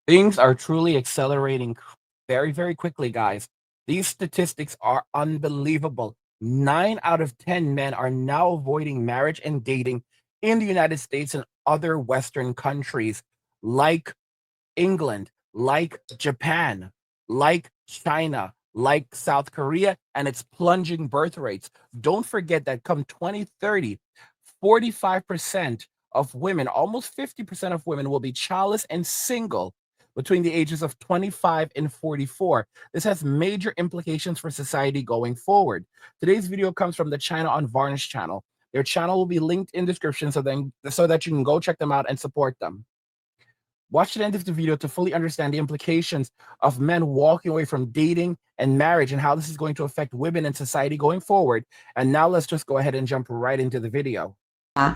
Things are truly accelerating very, very quickly, guys. These statistics are unbelievable. 9 out of 10 men are now avoiding marriage and dating in the United States and other Western countries like England, like Japan, like China, like South Korea, and it's plunging birth rates. Don't forget that come 2030, 45% of women, almost 50% of women, will be childless and single between the ages of 25 and 44. This has major implications for society going forward. Today's video comes from the China Unvarnished channel. Their channel will be linked in description so that you can go check them out and support them. Watch the end of the video to fully understand the implications of men walking away from dating and marriage and how this is going to affect women and society going forward. And now let's just go ahead and jump right into the video.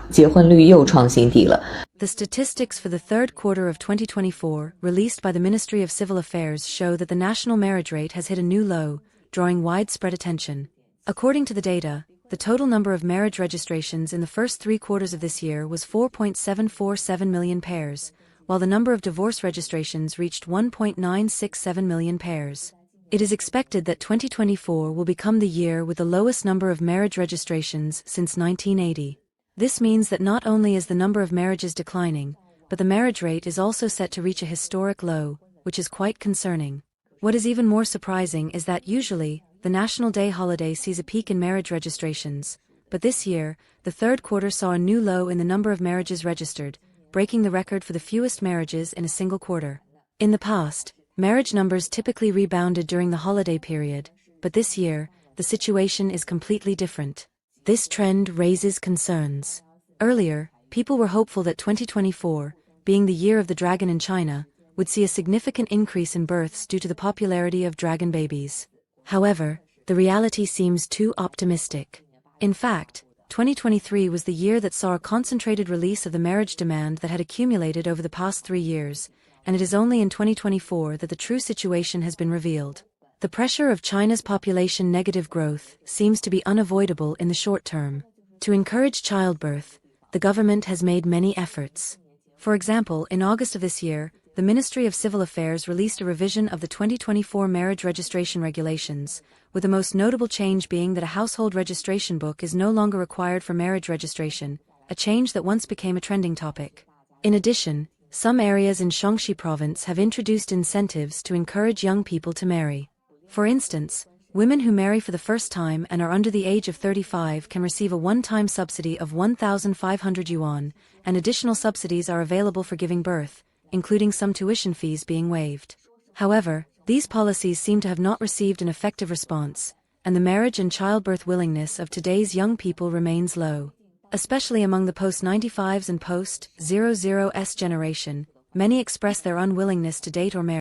结婚率又创新低了。 The statistics for the third quarter of 2024, released by the Ministry of Civil Affairs, show that the national marriage rate has hit a new low, drawing widespread attention. According to the data, the total number of marriage registrations in the first 3 quarters of this year was 4.747 million pairs, while the number of divorce registrations reached 1.967 million pairs. It is expected that 2024 will become the year with the lowest number of marriage registrations since 1980. This means that not only is the number of marriages declining, but the marriage rate is also set to reach a historic low, which is quite concerning. What is even more surprising is that usually, the National Day holiday sees a peak in marriage registrations, but this year, the third quarter saw a new low in the number of marriages registered, breaking the record for the fewest marriages in a single quarter. In the past, marriage numbers typically rebounded during the holiday period, but this year, the situation is completely different. This trend raises concerns. Earlier, people were hopeful that 2024, being the year of the dragon in China, would see a significant increase in births due to the popularity of dragon babies. However, the reality seems too optimistic. In fact, 2023 was the year that saw a concentrated release of the marriage demand that had accumulated over the past 3 years, and it is only in 2024 that the true situation has been revealed. The pressure of China's population negative growth seems to be unavoidable in the short term. To encourage childbirth, the government has made many efforts. For example, in August of this year, the Ministry of Civil Affairs released a revision of the 2024 marriage registration regulations, with the most notable change being that a household registration book is no longer required for marriage registration, a change that once became a trending topic. In addition, some areas in Shaanxi province have introduced incentives to encourage young people to marry. For instance, women who marry for the first time and are under the age of 35 can receive a one-time subsidy of 1,500 yuan, and additional subsidies are available for giving birth, including some tuition fees being waived. However, these policies seem to have not received an effective response, and the marriage and childbirth willingness of today's young people remains low. Especially among the post-95s and post-00s generation, many express their unwillingness to date or marry.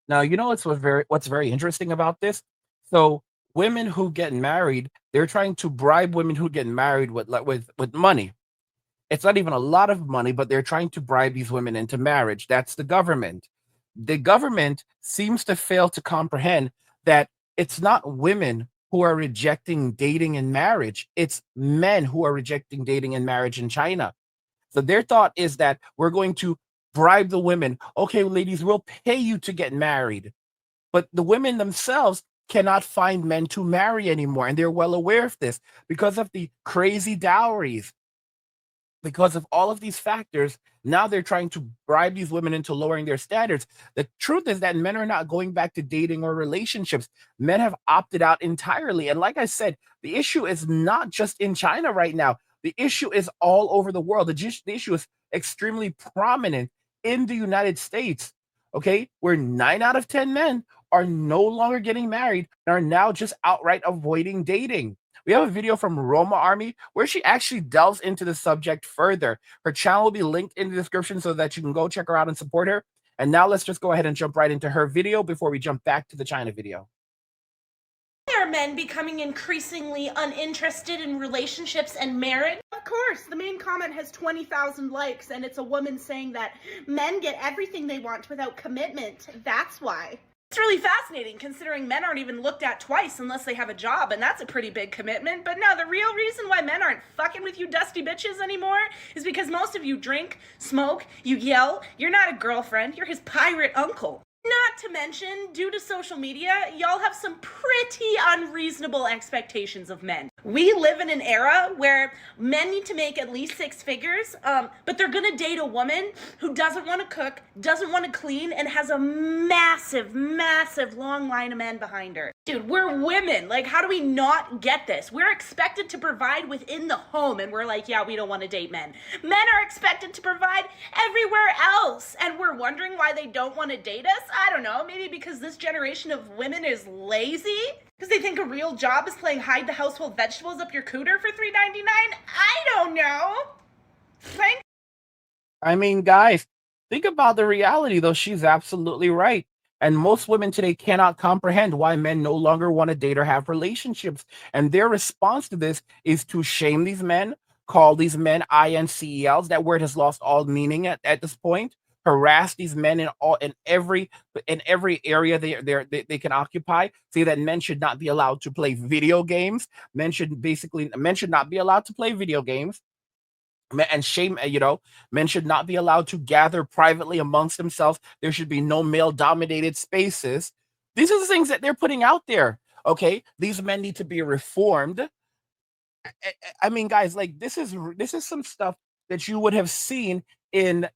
Now, you know what's very interesting about this? So women who get married, they're trying to bribe women who get married with money. It's not even a lot of money, but they're trying to bribe these women into marriage. That's the government. The government seems to fail to comprehend that it's not women who are rejecting dating and marriage. It's men who are rejecting dating and marriage in China. So their thought is that we're going to bribe the women. Okay, ladies, we'll pay you to get married. But the women themselves cannot find men to marry anymore. And they're well aware of this because of the crazy dowries. Because of all of these factors, now they're trying to bribe these women into lowering their standards. The truth is that men are not going back to dating or relationships. Men have opted out entirely. And like I said, the issue is not just in China right now. The issue is all over the world. The issue is extremely prominent in the United States, okay, where 9 out of 10 men are no longer getting married and are now just outright avoiding dating. We have a video from Roma Army where she actually delves into the subject further. Her channel will be linked in the description so that you can go check her out and support her. And now let's just go ahead and jump right into her video before we jump back to the China video. Are men becoming increasingly uninterested in relationships and marriage? Of course, the main comment has 20,000 likes, and it's a woman saying that men get everything they want without commitment. That's why. It's really fascinating considering men aren't even looked at twice unless they have a job, and that's a pretty big commitment. But no, the real reason why men aren't fucking with you dusty bitches anymore is because most of you drink, smoke, you yell, you're not a girlfriend, you're his pirate uncle. Not to mention, due to social media, y'all have some pretty unreasonable expectations of men. We live in an era where men need to make at least 6 figures, but they're gonna date a woman who doesn't want to cook, doesn't want to clean, and has a massive, massive long line of men behind her. Dude, we're women. Like, how do we not get this? We're expected to provide within the home, and we're like, yeah, we don't want to date men. Men are expected to provide everywhere else, and we're wondering why they don't want to date us? I don't know, maybe because this generation of women is lazy? Because they think a real job is playing hide the household vegetables up your cooter for $3.99? I don't know. I mean, guys, think about the reality, though. She's absolutely right. And most women today cannot comprehend why men no longer want to date or have relationships. And their response to this is to shame these men, call these men INCELs. That word has lost all meaning at this point. Harass these men in every area they can occupy. Say that men should not be allowed to play video games. Men should not be allowed to play video games. And shame, men should not be allowed to gather privately amongst themselves. There should be no male dominated spaces. These are the things that they're putting out there. Okay, these men need to be reformed. I mean, guys, like this is some stuff that you would have seen in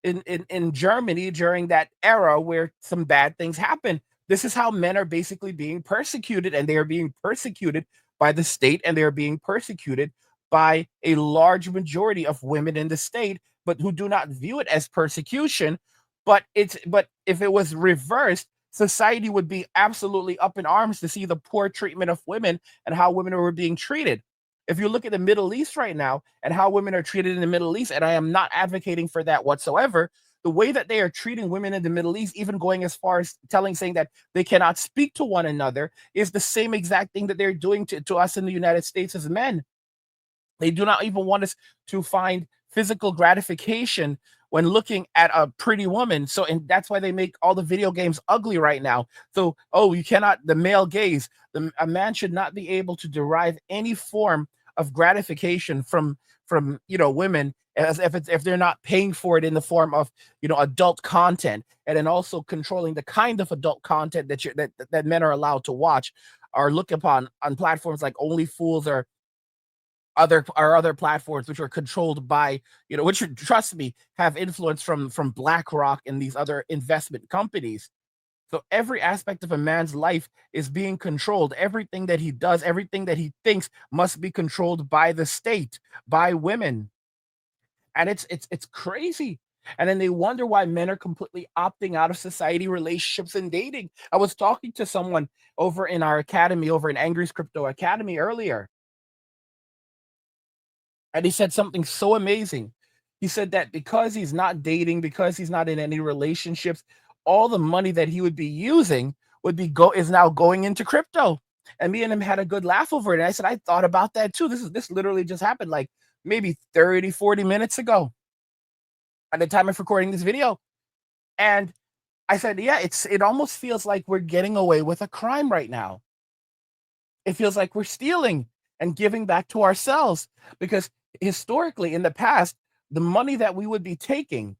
in Germany during that era where some bad things happen. This is how men are basically being persecuted, and they are being persecuted by the state, and they are being persecuted by a large majority of women in the state, but who do not view it as persecution. But if it was reversed, society would be absolutely up in arms to see the poor treatment of women and how women were being treated. If you look at the Middle East right now and how women are treated in the Middle East, and I am not advocating for that whatsoever, the way that they are treating women in the Middle East, even going as far as saying that they cannot speak to one another, is the same exact thing that they're doing to us in the United States as men. They do not even want us to find physical gratification when looking at a pretty woman. So, and that's why they make all the video games ugly right now. So, you cannot, the male gaze, a man should not be able to derive any form of gratification from women, as if they're not paying for it in the form of adult content, and then also controlling the kind of adult content that men are allowed to watch or look upon on platforms like OnlyFools or other platforms, which are controlled by which, trust me, have influence from BlackRock and these other investment companies. So every aspect of a man's life is being controlled. Everything that he does, everything that he thinks, must be controlled by the state, by women. And it's crazy. And then they wonder why men are completely opting out of society, relationships, and dating. I was talking to someone over in our academy, over in Angry's Crypto Academy earlier, and he said something so amazing. He said that because he's not dating, because he's not in any relationships, all the money that he would be using is now going into crypto. And me and him had a good laugh over it. And I said, I thought about that too. This literally just happened like maybe 30, 40 minutes ago at the time of recording this video. And I said, yeah, it almost feels like we're getting away with a crime right now. It feels like we're stealing and giving back to ourselves, because historically in the past, the money that we would be taking,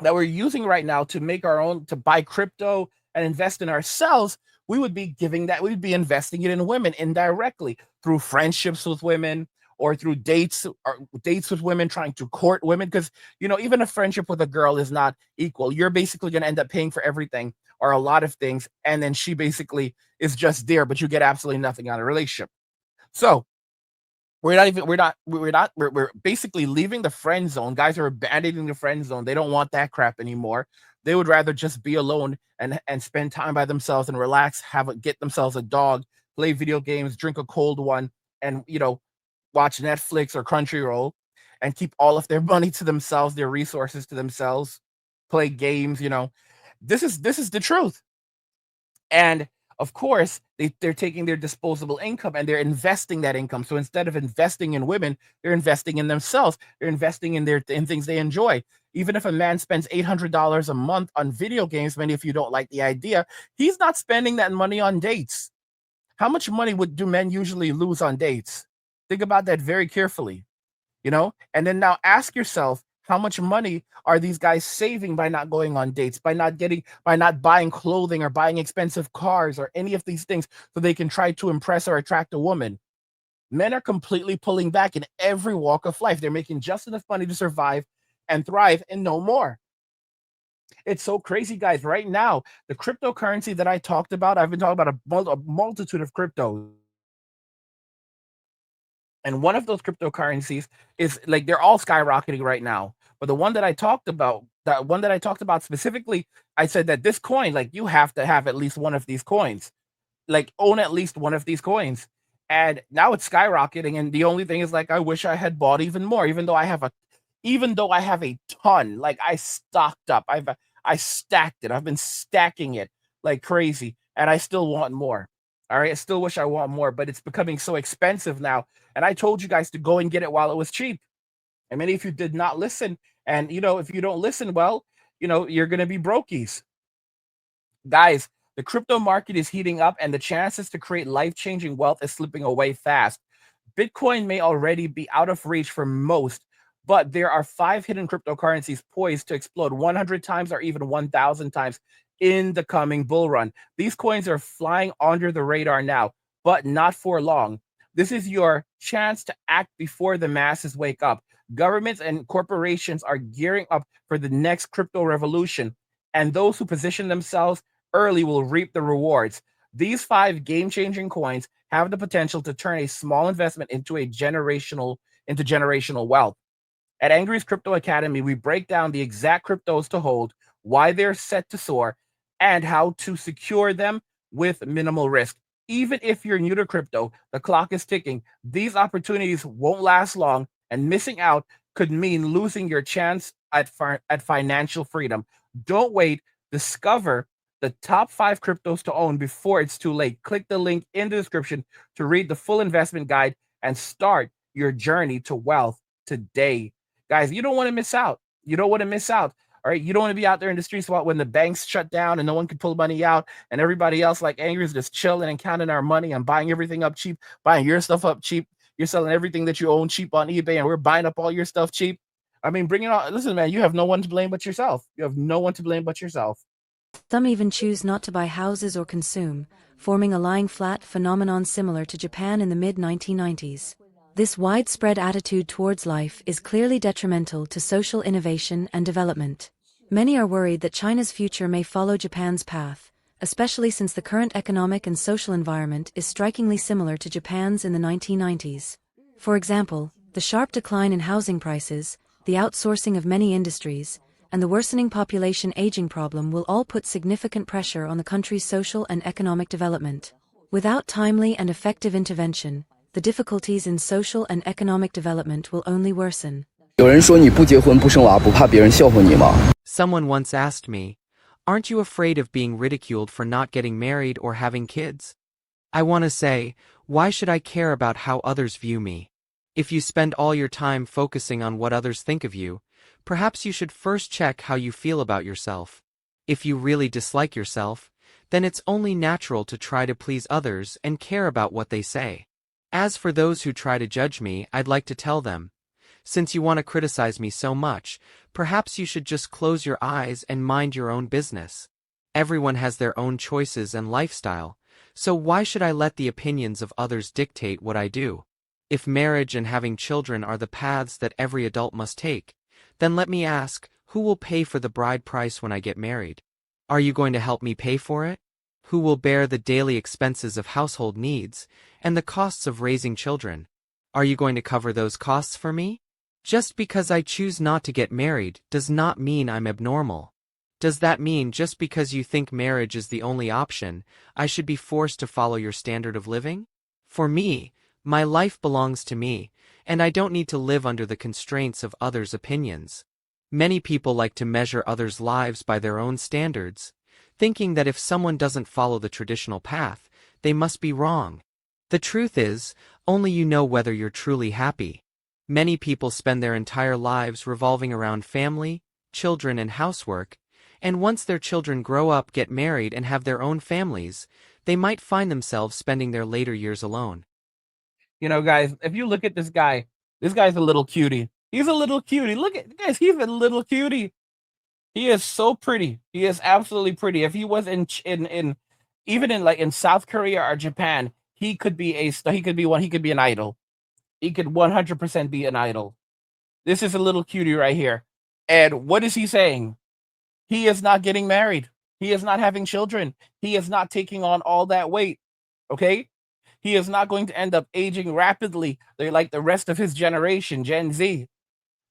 that we're using right now to make our own, to buy crypto and invest in ourselves, we would be investing it in women indirectly through friendships with women, or through dates with women, trying to court women. Because even a friendship with a girl is not equal. You're basically going to end up paying for everything or a lot of things, and then she basically is just there, but you get absolutely nothing out of a relationship. So we're basically leaving the friend zone. Guys are abandoning the friend zone. They don't want that crap anymore. They would rather just be alone and spend time by themselves and relax, get themselves a dog, play video games, drink a cold one, and watch Netflix or Crunchyroll, and keep all of their money to themselves, their resources to themselves, play games. This is the truth. And Of course, they're taking their disposable income and they're investing that income. So instead of investing in women, they're investing in themselves. They're investing in things they enjoy. Even if a man spends $800 a month on video games, many of you don't like the idea, he's not spending that money on dates. How much money do men usually lose on dates? Think about that very carefully, and then now ask yourself, how much money are these guys saving by not going on dates, by not buying clothing or buying expensive cars or any of these things so they can try to impress or attract a woman? Men are completely pulling back in every walk of life. They're making just enough money to survive and thrive and no more. It's so crazy, guys. Right now, the cryptocurrency that I talked about, I've been talking about a multitude of cryptos. And one of those cryptocurrencies is like they're all skyrocketing right now. But the one that I talked about, specifically, I said that this coin, like you have to have at least one of these coins, like own at least one of these coins. And now it's skyrocketing. And the only thing is like I wish I had bought even more, even though I have a ton, like I stocked up. I stacked it. I've been stacking it like crazy, and I still want more. All right. I still wish I want more, but it's becoming so expensive now. And I told you guys to go and get it while it was cheap. And many of you did not listen. And if you don't listen, well, you're gonna be brokies. Guys, the crypto market is heating up and the chances to create life-changing wealth is slipping away fast. Bitcoin may already be out of reach for most, but there are 5 hidden cryptocurrencies poised to explode 100 times or even 1,000 times in the coming bull run. These coins are flying under the radar now, but not for long. This is your chance to act before the masses wake up. Governments and corporations are gearing up for the next crypto revolution, and those who position themselves early will reap the rewards. These 5 game-changing coins have the potential to turn a small investment into generational wealth. At Angry's Crypto Academy, we break down the exact cryptos to hold, why they're set to soar, and how to secure them with minimal risk. Even if you're new to crypto, the clock is ticking. These opportunities won't last long, and missing out could mean losing your chance at financial freedom. Don't wait. Discover the top 5 cryptos to own before it's too late. Click the link in the description to read the full investment guide and start your journey to wealth today. Guys, you don't want to miss out. You don't want to miss out. All right. You don't want to be out there in the streets when the banks shut down and no one can pull money out and everybody else like Angry is just chilling and counting our money and buying everything up cheap, buying your stuff up cheap. You're selling everything that you own cheap on eBay and we're buying up all your stuff cheap. I mean, bring it on. Listen, man, you have no one to blame but yourself. You have no one to blame but yourself. Some even choose not to buy houses or consume, forming a lying flat phenomenon similar to Japan in the mid-1990s. This widespread attitude towards life is clearly detrimental to social innovation and development. Many are worried that China's future may follow Japan's path, especially since the current economic and social environment is strikingly similar to Japan's in the 1990s. For example, the sharp decline in housing prices, the outsourcing of many industries, and the worsening population aging problem will all put significant pressure on the country's social and economic development. Without timely and effective intervention, the difficulties in social and economic development will only worsen. Someone once asked me, "Aren't you afraid of being ridiculed for not getting married or having kids?" I want to say, why should I care about how others view me? If you spend all your time focusing on what others think of you, perhaps you should first check how you feel about yourself. If you really dislike yourself, then it's only natural to try to please others and care about what they say. As for those who try to judge me, I'd like to tell them, since you want to criticize me so much, perhaps you should just close your eyes and mind your own business. Everyone has their own choices and lifestyle, so why should I let the opinions of others dictate what I do? If marriage and having children are the paths that every adult must take, then let me ask, who will pay for the bride price when I get married? Are you going to help me pay for it? Who will bear the daily expenses of household needs and the costs of raising children? Are you going to cover those costs for me? Just because I choose not to get married does not mean I'm abnormal. Does that mean just because you think marriage is the only option, I should be forced to follow your standard of living? For me, my life belongs to me, and I don't need to live under the constraints of others' opinions. Many people like to measure others' lives by their own standards, thinking that if someone doesn't follow the traditional path, they must be wrong. The truth is, only you know whether you're truly happy. Many people spend their entire lives revolving around family, children, and housework, and once their children grow up, get married, and have their own families, they might find themselves spending their later years alone. You know, guys, if you look at this guy's a little cutie. He's a little cutie. Look at guys, he's a little cutie. He is so pretty. He is absolutely pretty. If he was in even in like in South Korea or Japan, he could be he could be one. He could be an idol. He could 100% be an idol. This is a little cutie right here. And what is he saying? He is not getting married. He is not having children. He is not taking on all that weight. Okay? He is not going to end up aging rapidly like the rest of his generation, Gen Z.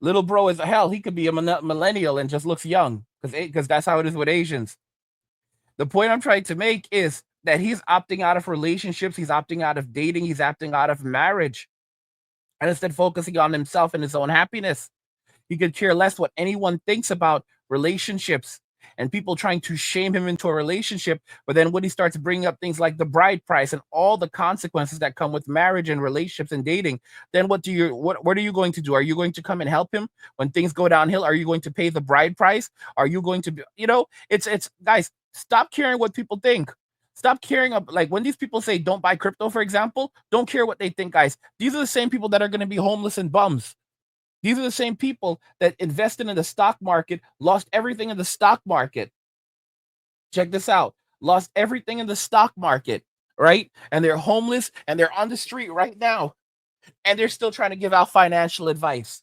Little bro is hell. He could be a millennial and just looks young because that's how it is with Asians. The point I'm trying to make is that he's opting out of relationships. He's opting out of dating. He's opting out of marriage. And instead focusing on himself and his own happiness. He could care less what anyone thinks about relationships and people trying to shame him into a relationship. But then when he starts bringing up things like the bride price and all the consequences that come with marriage and relationships and dating, then what are you going to do? Are you going to come and help him when things go downhill? Are you going to pay the bride price? Are you going to be, it's guys, stop caring what people think. Stop caring like when these people say don't buy crypto, for example, don't care what they think, guys. These are the same people that are going to be homeless and bums. These are the same people that invested in the stock market, lost everything in the stock market. Check this out. Lost everything in the stock market, right? And they're homeless and they're on the street right now. And they're still trying to give out financial advice.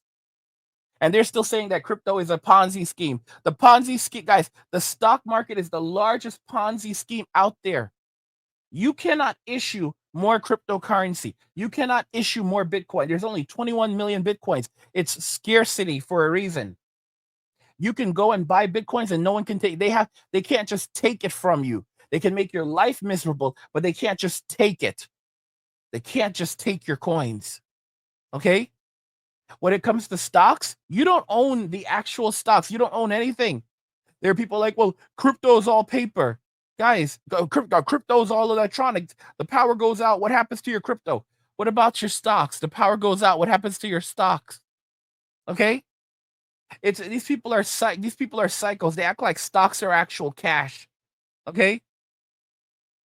And they're still saying that crypto is a Ponzi scheme. The Ponzi scheme, guys, the stock market is the largest Ponzi scheme out there. You cannot issue more cryptocurrency. You cannot issue more Bitcoin. There's only 21 million Bitcoins. It's scarcity for a reason. You can go and buy Bitcoins and no one can take, they can't just take it from you. They can make your life miserable, but they can't just take it. They can't just take your coins. Okay? When it comes to stocks, you don't own the actual stocks. You don't own anything. There are people like, well, crypto is all paper. Guys, crypto is all electronic. The power goes out. What happens to your crypto? What about your stocks? The power goes out. What happens to your stocks? Okay? These people are psychos. They act like stocks are actual cash. Okay?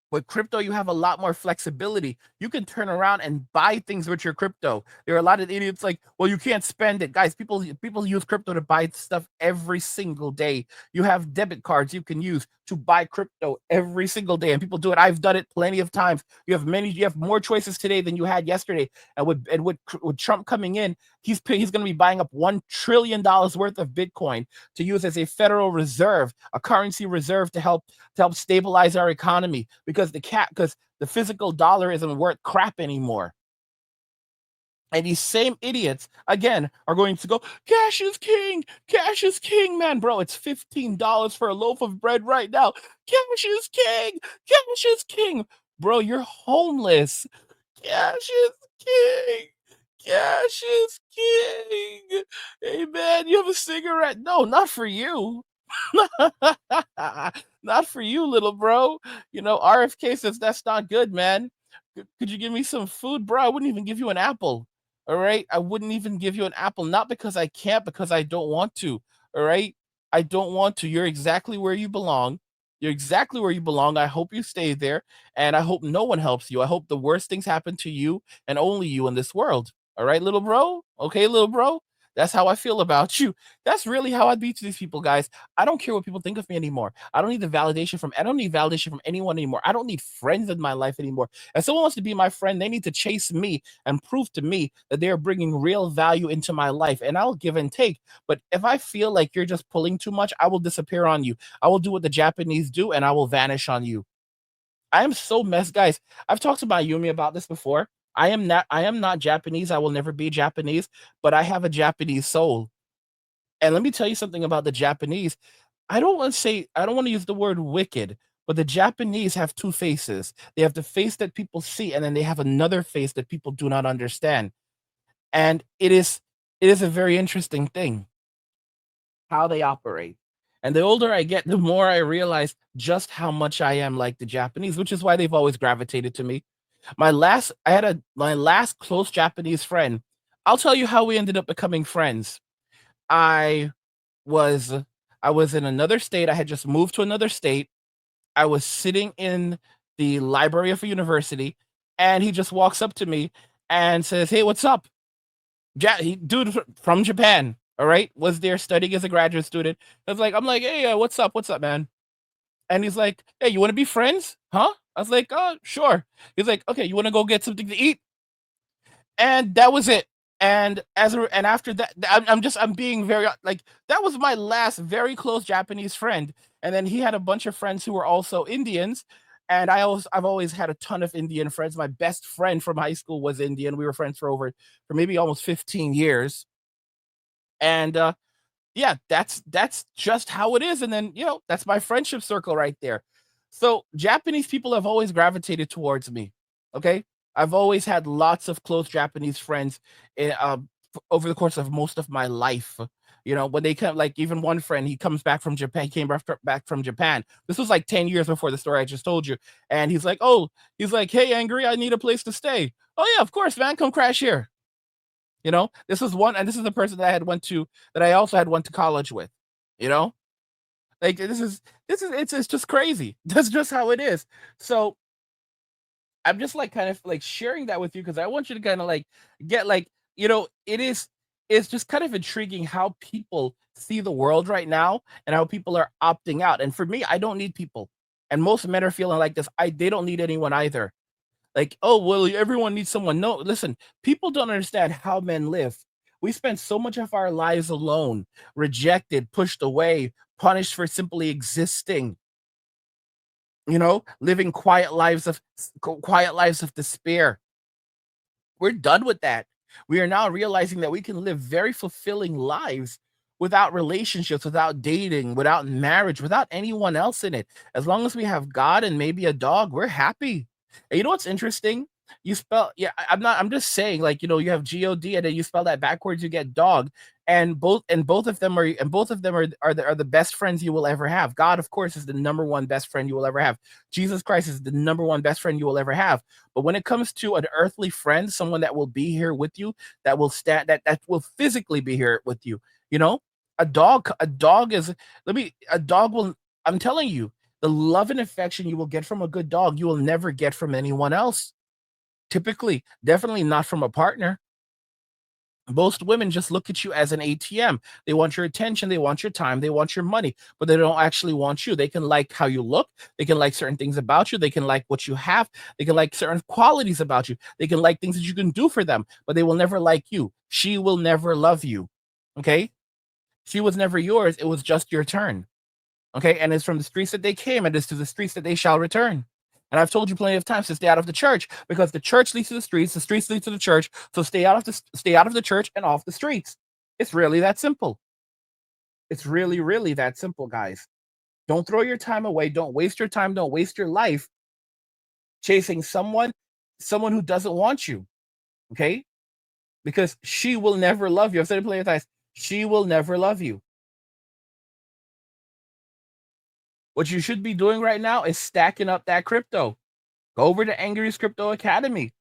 With crypto, you have a lot more flexibility. You can turn around and buy things with your crypto. There are a lot of idiots like, well, you can't spend it. Guys, people use crypto to buy stuff every single day. You have debit cards you can use to buy crypto every single day. And people do it. I've done it plenty of times. You have more choices today than you had yesterday. And with Trump coming in, he's going to be buying up $1 trillion worth of Bitcoin to use as a federal reserve, a currency reserve to help stabilize our economy because the physical dollar isn't worth crap anymore. And these same idiots, again, are going to go, cash is king. Cash is king, man. Bro, it's $15 for a loaf of bread right now. Cash is king. Cash is king. Bro, you're homeless. Cash is king. Cash is king. Hey, man, you have a cigarette? No, not for you. Not for you, little bro. RFK says that's not good, man. Could you give me some food, bro? I wouldn't even give you an apple. All right. I wouldn't even give you an apple, not because I can't, because I don't want to. All right. I don't want to. You're exactly where you belong. You're exactly where you belong. I hope you stay there. And I hope no one helps you. I hope the worst things happen to you and only you in this world. All right, little bro? Okay, little bro? That's how I feel about you. That's really how I'd be to these people, guys. I don't care what people think of me anymore. I don't need validation from anyone anymore. I don't need friends in my life anymore. If someone wants to be my friend, they need to chase me and prove to me that they are bringing real value into my life, and I'll give and take. But if I feel like you're just pulling too much, I will disappear on you. I will do what the Japanese do, and I will vanish on you. I am so messed, guys. I've talked to Mayumi about this before. I am not Japanese. I will never be Japanese, but I have a Japanese soul. And let me tell you something about the Japanese. I don't want to use the word wicked, but the Japanese have two faces. They have the face that people see, and then they have another face that people do not understand. And it is a very interesting thing how they operate. And the older I get, the more I realize just how much I am like the Japanese, which is why they've always gravitated to me. My last close Japanese friend. I'll tell you how we ended up becoming friends. I was I was in another state. I had just moved to another state. I was sitting in the library of a university, and he just walks up to me and says, "Hey, what's up?" Dude from Japan, all right, was there studying as a graduate student. I'm like, "Hey, what's up, man?" And he's like, "Hey, you want to be friends, huh?" I was like, "Oh, sure." He's like, "Okay, you want to go get something to eat?" And that was it. And after that, I'm being very like that was my last very close Japanese friend. And then he had a bunch of friends who were also Indians. And I've always had a ton of Indian friends. My best friend from high school was Indian. We were friends for maybe almost 15 years. And yeah, that's just how it is. And then, that's my friendship circle right there. So Japanese people have always gravitated towards me. Okay. I've always had lots of close Japanese friends over the course of most of my life. When they come, like even one friend, he comes back from Japan, came back from Japan. This was like 10 years before the story I just told you. And he's like, "Hey, Angry, I need a place to stay." "Oh, yeah, of course, man. Come crash here." This is one, and this is the person that I also had went to college with. You know, like it's just crazy. That's just how it is. So I'm just like kind of like sharing that with you because I want you to kind of like get like it's just kind of intriguing how people see the world right now and how people are opting out. And for me, I don't need people, and most men are feeling like this. They don't need anyone either. Like, "Oh, well, everyone needs someone." No, listen, people don't understand how men live. We spend so much of our lives alone, rejected, pushed away, punished for simply existing, living quiet lives of despair. We're done with that. We are now realizing that we can live very fulfilling lives without relationships, without dating, without marriage, without anyone else in it. As long as we have God and maybe a dog, we're happy. And you know what's interesting? Yeah, I'm just saying, like, you have God and then you spell that backwards, you get dog. And both of them are the best friends you will ever have. God, of course, is the number one best friend you will ever have. Jesus Christ is the number one best friend you will ever have. But when it comes to an earthly friend, someone that will be here with you, that will stand that will physically be here with you, you know, a dog is a dog will I'm telling you, the love and affection you will get from a good dog, you will never get from anyone else. Typically, definitely not from a partner. Most women just look at you as an ATM. They want your attention, they want your time, they want your money, but they don't actually want you. They can like how you look, they can like certain things about you, they can like what you have, they can like certain qualities about you, they can like things that you can do for them, but they will never like you. She will never love you. Okay? She was never yours, it was just your turn. Okay, and it's from the streets that they came, and it's to the streets that they shall return. And I've told you plenty of times to stay out of the church because the church leads to the streets lead to the church. So stay out of the church and off the streets. It's really that simple. It's really, really that simple, guys. Don't throw your time away. Don't waste your time. Don't waste your life chasing someone who doesn't want you. Okay, because she will never love you. I've said it plenty of times. She will never love you. What you should be doing right now is stacking up that crypto. Go over to Angry's Crypto Academy.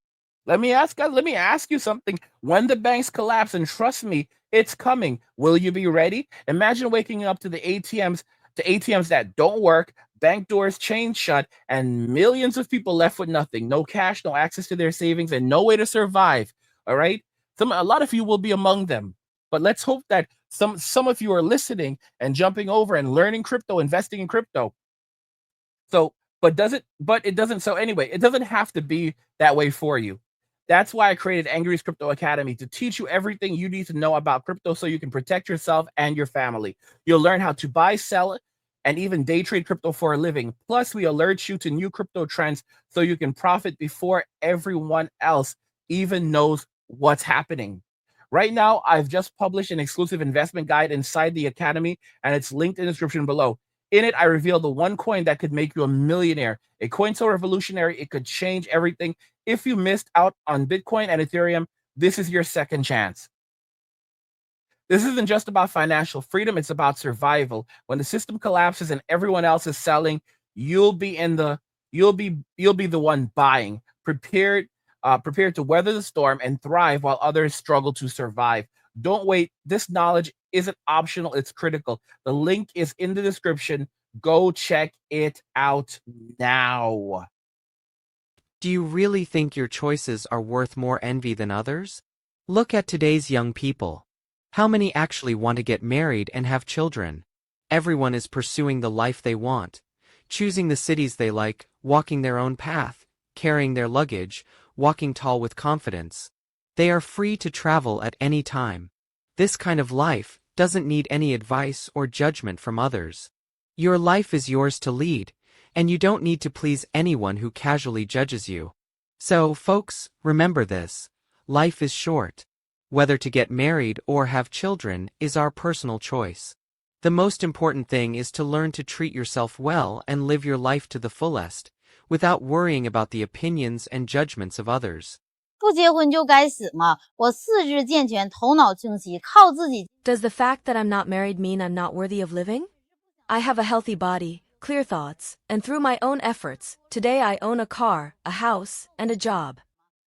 Let me ask you something. When the banks collapse, and trust me, it's coming, will you be ready? Imagine waking up to ATMs that don't work, bank doors chained shut, and millions of people left with nothing. No cash, no access to their savings, and no way to survive. All right? A lot of you will be among them. But let's hope that some of you are listening and jumping over and learning crypto, investing in crypto. So, but it doesn't. So anyway, it doesn't have to be that way for you. That's why I created Angry's Crypto Academy, to teach you everything you need to know about crypto so you can protect yourself and your family. You'll learn how to buy, sell, and even day trade crypto for a living. Plus, we alert you to new crypto trends so you can profit before everyone else even knows what's happening. Right now, I've just published an exclusive investment guide inside the academy, and it's linked in the description below. In it, I reveal the one coin that could make you a millionaire. A coin so revolutionary, it could change everything. If you missed out on Bitcoin and Ethereum, this is your second chance. This isn't just about financial freedom, it's about survival. When the system collapses and everyone else is selling, you'll be in the you'll be the one buying, prepared to weather the storm and thrive while others struggle to survive. Don't wait. This knowledge isn't optional, it's critical. The link is in the description. Go check it out now. Do you really think your choices are worth more envy than others? Look at today's young people. How many actually want to get married and have children? Everyone is pursuing the life they want, choosing the cities they like, walking their own path, carrying their luggage, walking tall with confidence. They are free to travel at any time. This kind of life doesn't need any advice or judgment from others. Your life is yours to lead, and you don't need to please anyone who casually judges you. So, folks, remember this. Life is short. Whether to get married or have children is our personal choice. The most important thing is to learn to treat yourself well and live your life to the fullest, without worrying about the opinions and judgments of others. 不结婚就该死吗？我四肢健全，头脑清晰，靠自己。 Does the fact that I'm not married mean I'm not worthy of living? I have a healthy body, clear thoughts, and through my own efforts, today I own a car, a house, and a job.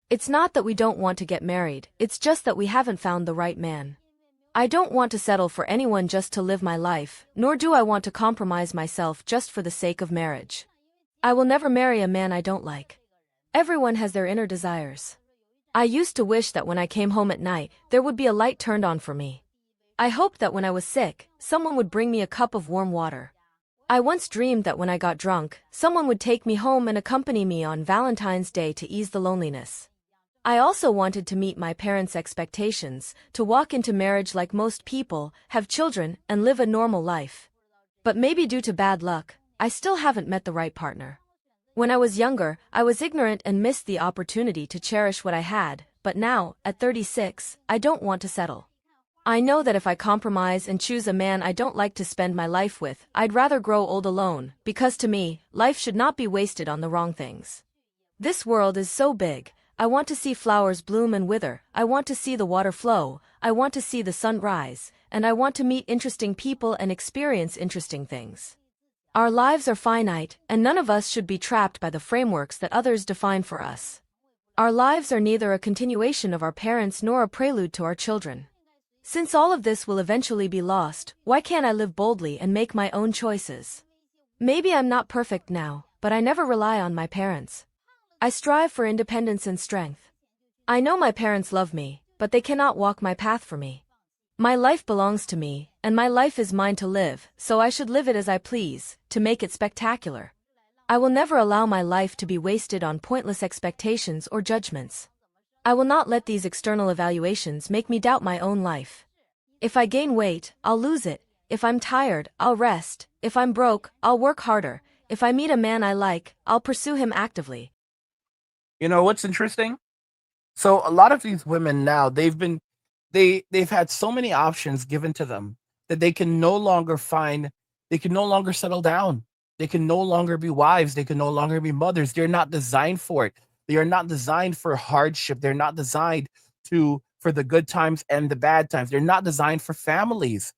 It's not that we don't want to get married, it's just that we haven't found the right man. I don't want to settle for anyone just to live my life, nor do I want to compromise myself just for the sake of marriage. I will never marry a man I don't like. Everyone has their inner desires. I used to wish that when I came home at night, there would be a light turned on for me. I hoped that when I was sick, someone would bring me a cup of warm water. I once dreamed that when I got drunk, someone would take me home and accompany me on Valentine's Day to ease the loneliness. I also wanted to meet my parents' expectations, to walk into marriage like most people, have children, and live a normal life. But maybe due to bad luck, I still haven't met the right partner. When I was younger, I was ignorant and missed the opportunity to cherish what I had, but now, at 36, I don't want to settle. I know that if I compromise and choose a man I don't like to spend my life with, I'd rather grow old alone, because to me, life should not be wasted on the wrong things. This world is so big. I want to see flowers bloom and wither, I want to see the water flow, I want to see the sun rise, and I want to meet interesting people and experience interesting things. Our lives are finite, and none of us should be trapped by the frameworks that others define for us. Our lives are neither a continuation of our parents nor a prelude to our children. Since all of this will eventually be lost, why can't I live boldly and make my own choices? Maybe I'm not perfect now, but I never rely on my parents. I strive for independence and strength. I know my parents love me, but they cannot walk my path for me. My life belongs to me, and my life is mine to live, so I should live it as I please, to make it spectacular. I will never allow my life to be wasted on pointless expectations or judgments. I will not let these external evaluations make me doubt my own life. If I gain weight, I'll lose it. If I'm tired, I'll rest. If I'm broke, I'll work harder. If I meet a man I like, I'll pursue him actively. You know what's interesting? So a lot of these women now, they've had so many options given to them that they can no longer settle down. They can no longer be wives, they can no longer be mothers. They're not designed for it. They are not designed for hardship. They're not designed for the good times and the bad times. They're not designed for families.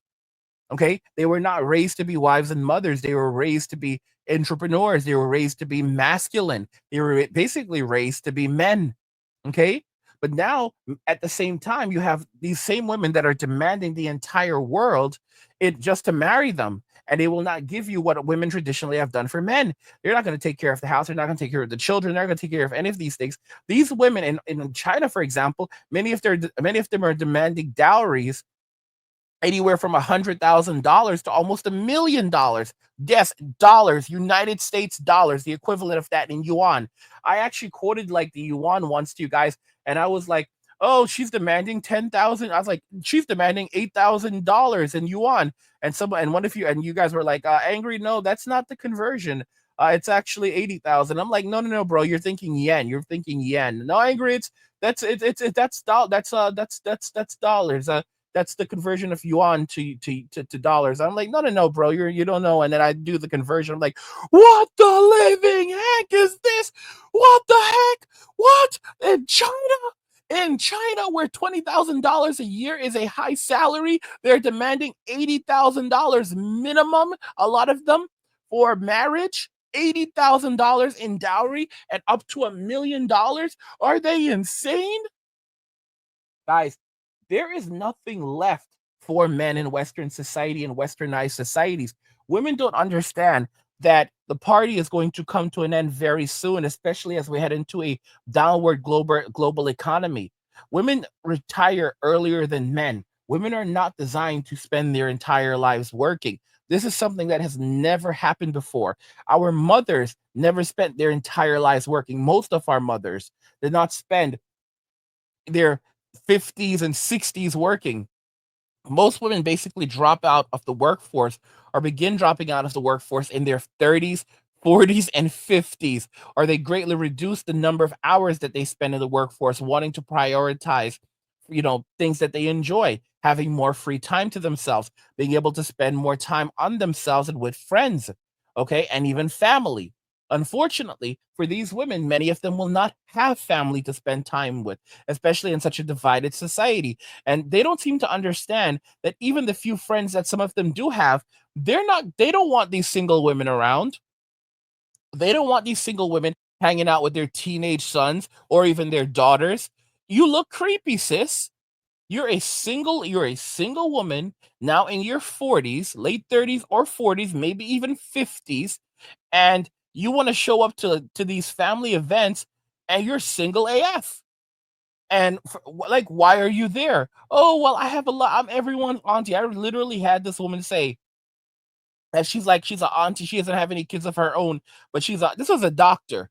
Okay? They were not raised to be wives and mothers. They were raised to be entrepreneurs. They were raised to be masculine. They were basically raised to be men. Okay? But now, at the same time, you have these same women that are demanding the entire world just to marry them. And they will not give you what women traditionally have done for men. They're not going to take care of the house. They're not going to take care of the children. They're not going to take care of any of these things. These women in China, for example, many of them are demanding dowries anywhere from $100,000 to almost $1 million. Yes, dollars, United States dollars, the equivalent of that in yuan. I actually quoted like the yuan once to you guys, and I was like, oh, she's demanding 10,000. I was like, she's demanding $8,000 in yuan. And one of you guys were like, angry. No, that's not the conversion. It's actually 80,000. I'm like, no, bro, you're thinking yen. You're thinking yen. No, angry. That's dollars. That's the conversion of yuan to dollars. I'm like, no, bro, you don't know. And then I do the conversion. I'm like, what the living heck is this? What the heck? What? In China? In China, where $20,000 a year is a high salary, they're demanding $80,000 minimum, a lot of them, for marriage. $80,000 in dowry and up to $1 million. Are they insane? Guys, there is nothing left for men in Western society and Westernized societies. Women don't understand that the party is going to come to an end very soon, especially as we head into a downward global economy. Women retire earlier than men. Women are not designed to spend their entire lives working. This is something that has never happened before. Our mothers never spent their entire lives working. Most of our mothers did not spend their 50s and 60s working. Most women basically drop out of the workforce or begin dropping out of the workforce in their 30s, 40s, and 50s, or they greatly reduce the number of hours that they spend in the workforce, wanting to prioritize, things that they enjoy, having more free time to themselves, being able to spend more time on themselves and with friends, okay, and even family. Unfortunately, for these women, many of them will not have family to spend time with, especially in such a divided society. And they don't seem to understand that even the few friends that some of them do have, they don't want these single women around. They don't want these single women hanging out with their teenage sons or even their daughters. You look creepy, sis. You're a single woman now in your 40s, late 30s or 40s, maybe even 50s, and you want to show up to these family events and you're single AF. And like, why are you there? Oh, well, I have a lot. I'm everyone's auntie. I literally had this woman say that she's an auntie. She doesn't have any kids of her own, but this was a doctor,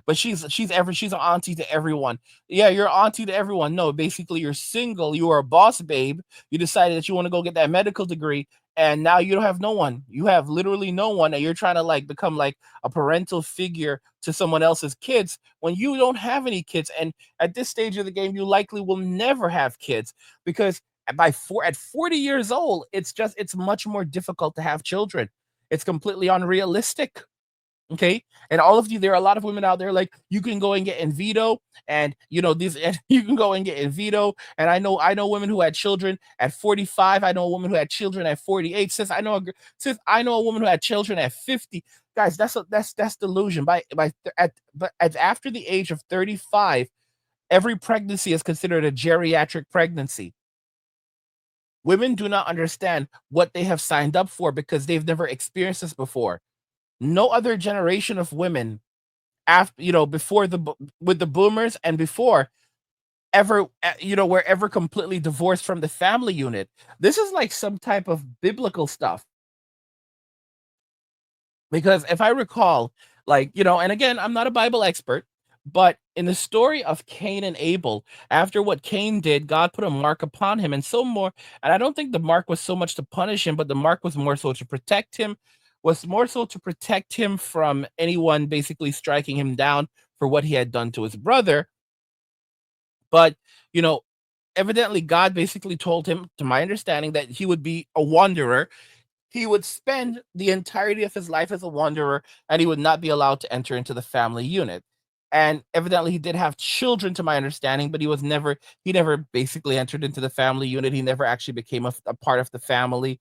but she's an auntie to everyone. Yeah, you're auntie to everyone. No, basically you're single, you are a boss babe. You decided that you want to go get that medical degree, and now you don't have no one. You have literally no one, and you're trying to like become like a parental figure to someone else's kids when you don't have any kids. And at this stage of the game, you likely will never have kids because at 40 years old, it's much more difficult to have children. It's completely unrealistic. Okay. And all of you, there are a lot of women out there like you can go and get in veto, and these you can go and get in veto. And I know women who had children at 45. I know a woman who had children at 48. Sis, I know a woman who had children at 50. Guys, that's delusion. After the age of 35, every pregnancy is considered a geriatric pregnancy. Women do not understand what they have signed up for because they've never experienced this before. No other generation of women after before with the boomers and before ever were ever completely divorced from the family unit. This is like some type of biblical stuff, because if I recall, like, and again, I'm not a Bible expert, but in the story of Cain and Abel, after what Cain did, God put a mark upon him, and I don't think the mark was so much to punish him, but the mark was more so to protect him, from anyone basically striking him down for what he had done to his brother. But, you know, evidently God basically told him, to my understanding, that he would be a wanderer. He would spend the entirety of his life as a wanderer, and he would not be allowed to enter into the family unit. And evidently he did have children, to my understanding, but he never basically entered into the family unit. He never actually became a part of the family.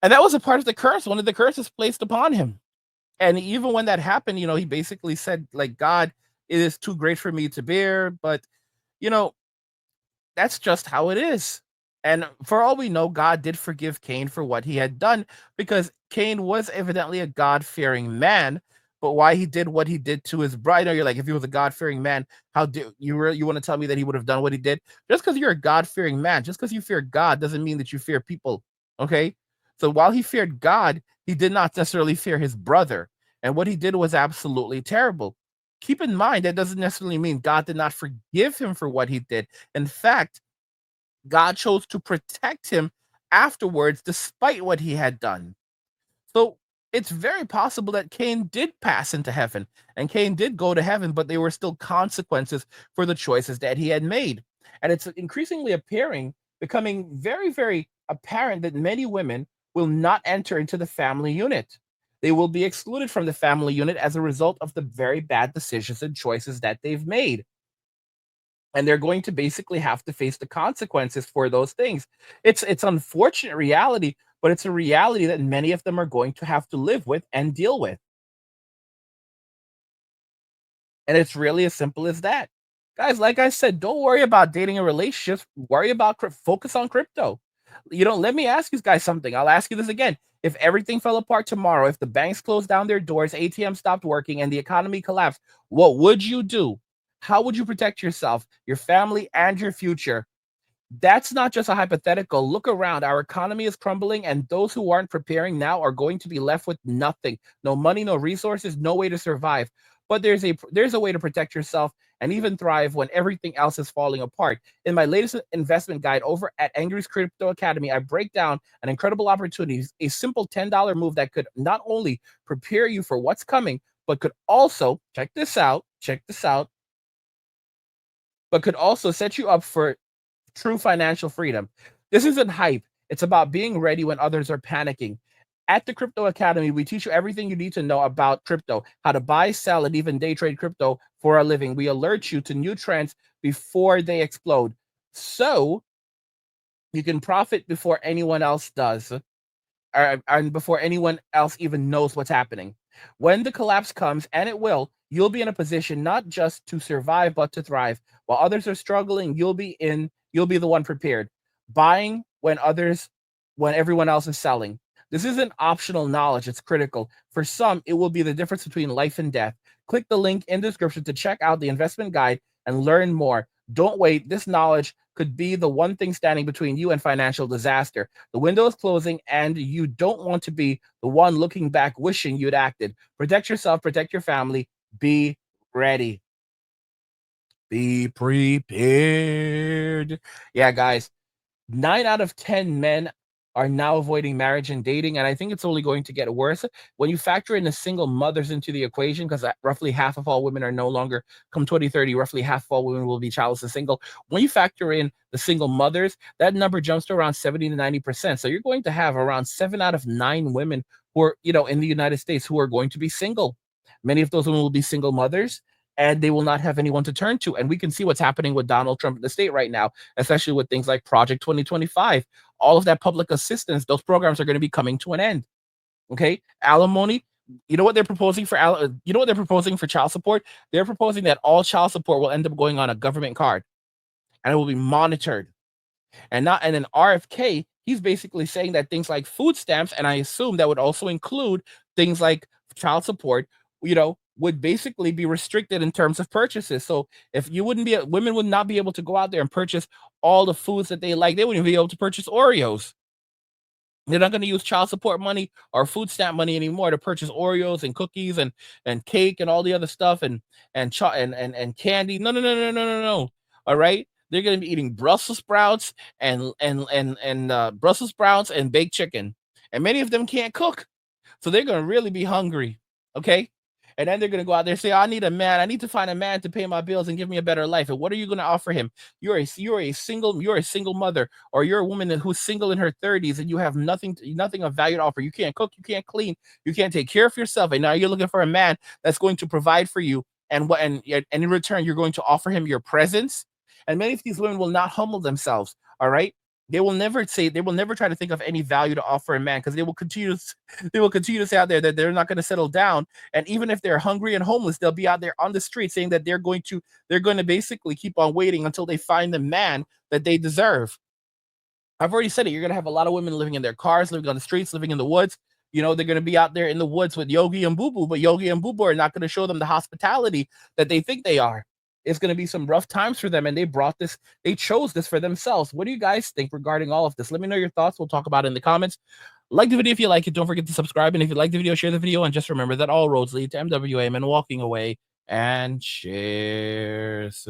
And that was a part of the curse, one of the curses placed upon him. And even when that happened, he basically said, like, God, it is too great for me to bear. But, you know, that's just how it is. And for all we know, God did forgive Cain for what he had done, because Cain was evidently a God-fearing man. But why he did what he did to his bride? I know you're like, if he was a God-fearing man, how do you want to tell me that he would have done what he did? Just because you're a God-fearing man, just because you fear God, doesn't mean that you fear people. Okay, so while he feared God, he did not necessarily fear his brother, and what he did was absolutely terrible. Keep in mind, that doesn't necessarily mean God did not forgive him for what he did. In fact, God chose to protect him afterwards, despite what he had done. So it's very possible that Cain did pass into heaven, and Cain did go to heaven, but there were still consequences for the choices that he had made. And it's increasingly becoming very, very apparent that many women will not enter into the family unit. They will be excluded from the family unit as a result of the very bad decisions and choices that they've made. and they're going to basically have to face the consequences for those things. It's unfortunate reality, but it's a reality that many of them are going to have to live with and deal with. And it's really as simple as that. Guys, like I said, don't worry about dating and relationships. Worry about focus on crypto. Let me ask you guys something. I'll ask you this again. If everything fell apart tomorrow, if the banks closed down their doors, ATM stopped working, and the economy collapsed, what would you do? How would you protect yourself, your family, and your future? That's not just a hypothetical. Look around. Our economy is crumbling, and those who aren't preparing now are going to be left with nothing. No money, no resources, no way to survive. But there's a way to protect yourself and even thrive when everything else is falling apart. In my latest investment guide over at Angry's Crypto Academy, I break down an incredible opportunity, a simple $10 move that could not only prepare you for what's coming, but could also, check this out, but could also set you up for true financial freedom. This isn't hype. It's about being ready when others are panicking. At the Crypto Academy, we teach you everything you need to know about crypto, how to buy, sell, and even day trade crypto for a living. We alert you to new trends before they explode, so you can profit before anyone else does, and before anyone else even knows what's happening. When the collapse comes, and it will, you'll be in a position not just to survive, but to thrive. While others are struggling, you'll be the one prepared, buying when everyone else is selling. This isn't optional knowledge, it's critical. For some, it will be the difference between life and death. Click the link in the description to check out the investment guide and learn more. Don't wait. This knowledge could be the one thing standing between you and financial disaster. The window is closing, and you don't want to be the one looking back wishing you'd acted. Protect yourself, protect your family. Be ready. Be prepared. Yeah, guys, 9 out of 10 men are now avoiding marriage and dating, and I think it's only going to get worse when you factor in the single mothers into the equation, because roughly half of all women are no longer, come 2030, roughly half of all women will be childless and single. When you factor in the single mothers, that number jumps to around 70 to 90%. So you're going to have around 7 out of 9 women who are, in the United States who are going to be single. Many of those women will be single mothers, and they will not have anyone to turn to. And we can see what's happening with Donald Trump in the state right now, especially with things like Project 2025. All of that public assistance, those programs are going to be coming to an end. Okay, alimony. You know what they're proposing for child support? They're proposing that all child support will end up going on a government card, and it will be monitored. And then RFK, he's basically saying that things like food stamps, and I assume that would also include things like child support, would basically be restricted in terms of purchases. So if women would not be able to go out there and purchase all the foods that they like. They wouldn't be able to purchase Oreos. They're not going to use child support money or food stamp money anymore to purchase Oreos and cookies and cake and all the other stuff and candy. No. All right, they're going to be eating Brussels sprouts and Brussels sprouts and baked chicken, and many of them can't cook, so they're going to really be hungry. Okay. And then they're going to go out there and say, I need to find a man to pay my bills and give me a better life. And what are you going to offer him? You're a single mother, or you're a woman who's single in her 30s, and you have nothing of value to offer. You can't cook, you can't clean, you can't take care of yourself. And now you're looking for a man that's going to provide for you. And in return, you're going to offer him your presence. And many of these women will not humble themselves. All right. They will never try to think of any value to offer a man, because they will continue to say out there that they're not going to settle down. And even if they're hungry and homeless, they'll be out there on the street saying that they're going to basically keep on waiting until they find the man that they deserve. I've already said it. You're going to have a lot of women living in their cars, living on the streets, living in the woods. They're going to be out there in the woods with Yogi and Boo Boo, but Yogi and Boo Boo are not going to show them the hospitality that they think they are. It's going to be some rough times for them, and they chose this for themselves. What do you guys think regarding all of this? Let me know your thoughts. We'll talk about it in the comments. Like the video if you like it. Don't forget to subscribe, and if you like the video, share the video, and just remember that all roads lead to MWA, men walking away, and cheers.